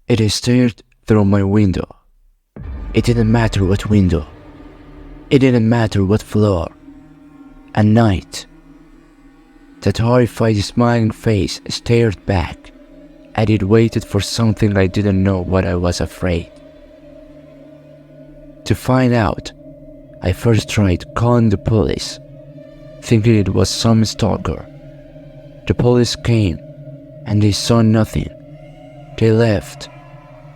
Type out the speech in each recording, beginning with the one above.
It stared through my window. It didn't matter what window. It didn't matter what floor. At night, that horrified smiling face stared back, and it waited for something I didn't know what I was afraid. To find out, I first tried calling the police, thinking it was some stalker. The police came, and they saw nothing. They left,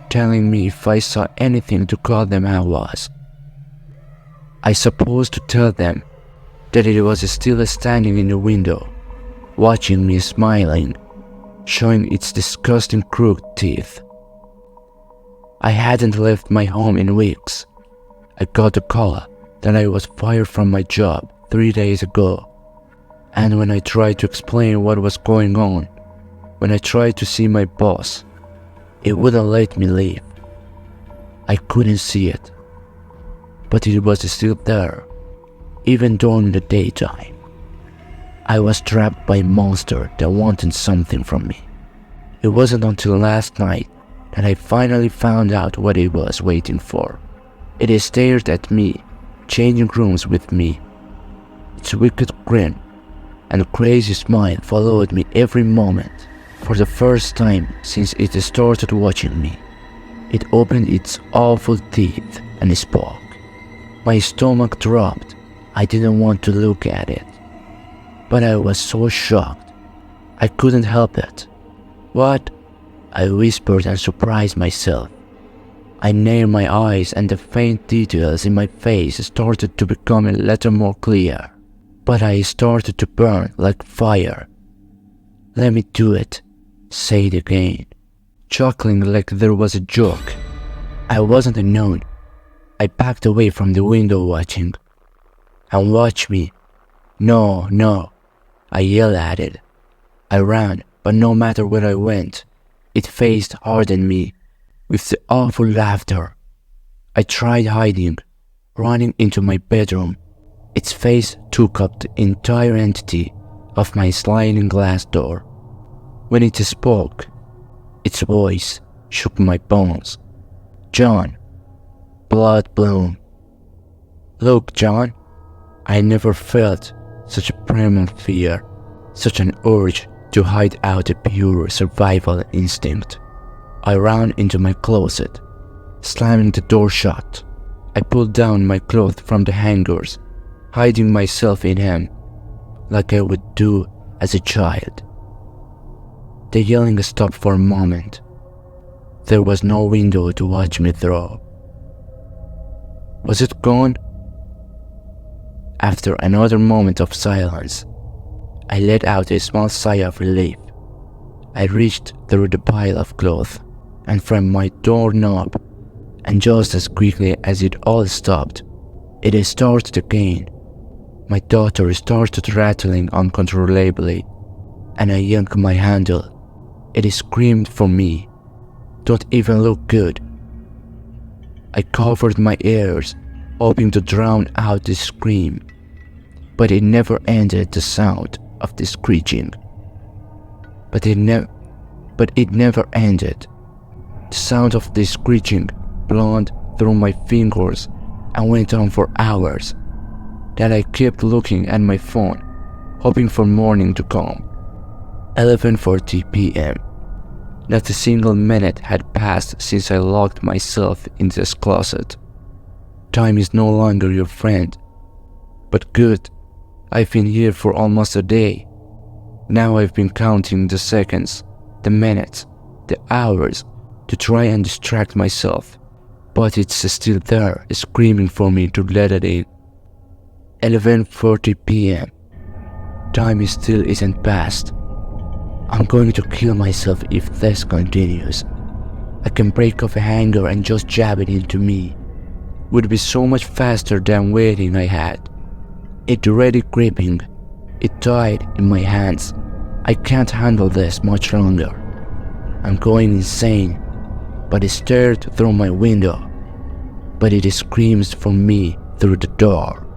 telling me if I saw anything to call them I was. I supposed to tell them that it was still standing in the window, watching me smiling, showing its disgusting crooked teeth. I hadn't left my home in weeks. I got a call that I was fired from my job 3 days ago, and when I tried to explain what was going on, when I tried to see my boss, it wouldn't let me leave. I couldn't see it, but it was still there, even during the daytime. I was trapped by a monster that wanted something from me. It wasn't until last night that I finally found out what it was waiting for. It stared at me, changing rooms with me. Its wicked grin and crazy smile followed me every moment. For the first time since it started watching me, it opened its awful teeth and spoke. My stomach dropped. I didn't want to look at it, but I was so shocked, I couldn't help it. "What?" I whispered and surprised myself. I narrowed my eyes and the faint details in my face started to become a little more clear, but I started to burn like fire. "Let me do it," said again, chuckling like there was a joke. I wasn't alone. I backed away from the window watching. "And watch me." "No, no," I yelled at it. I ran, but no matter where I went, it faced hard at me with the awful laughter. I tried hiding, running into my bedroom. Its face took up the entire entity of my sliding glass door. When it spoke, its voice shook my bones. "John." Blood bloom. "Look, John." I never felt such a primal fear, such an urge to hide out a pure survival instinct. I ran into my closet, slamming the door shut. I pulled down my clothes from the hangers, hiding myself in them, like I would do as a child. The yelling stopped for a moment. There was no window to watch me through. Was it gone? After another moment of silence, I let out a small sigh of relief. I reached through the pile of clothes and from my doorknob, and just as quickly as it all stopped, it started again. My daughter started rattling uncontrollably, and I yanked my handle. It screamed for me. "Don't even look good." I covered my ears, hoping to drown out the scream, but it never ended the sound of the screeching. But it never ended. The sound of the screeching bled through my fingers and went on for hours. Then I kept looking at my phone, hoping for morning to come. 11:40 p.m. Not a single minute had passed since I locked myself in this closet. Time is no longer your friend. But good, I've been here for almost a day. Now I've been counting the seconds, the minutes, the hours to try and distract myself. But it's still there, screaming for me to let it in. 11:40 p.m. Time still isn't passed. I'm going to kill myself if this continues. I can break off a hanger and just jab it into me. Would be so much faster than waiting I had. It already gripping. It tied in my hands. I can't handle this much longer. I'm going insane. But it stared through my window. But it screams for me through the door.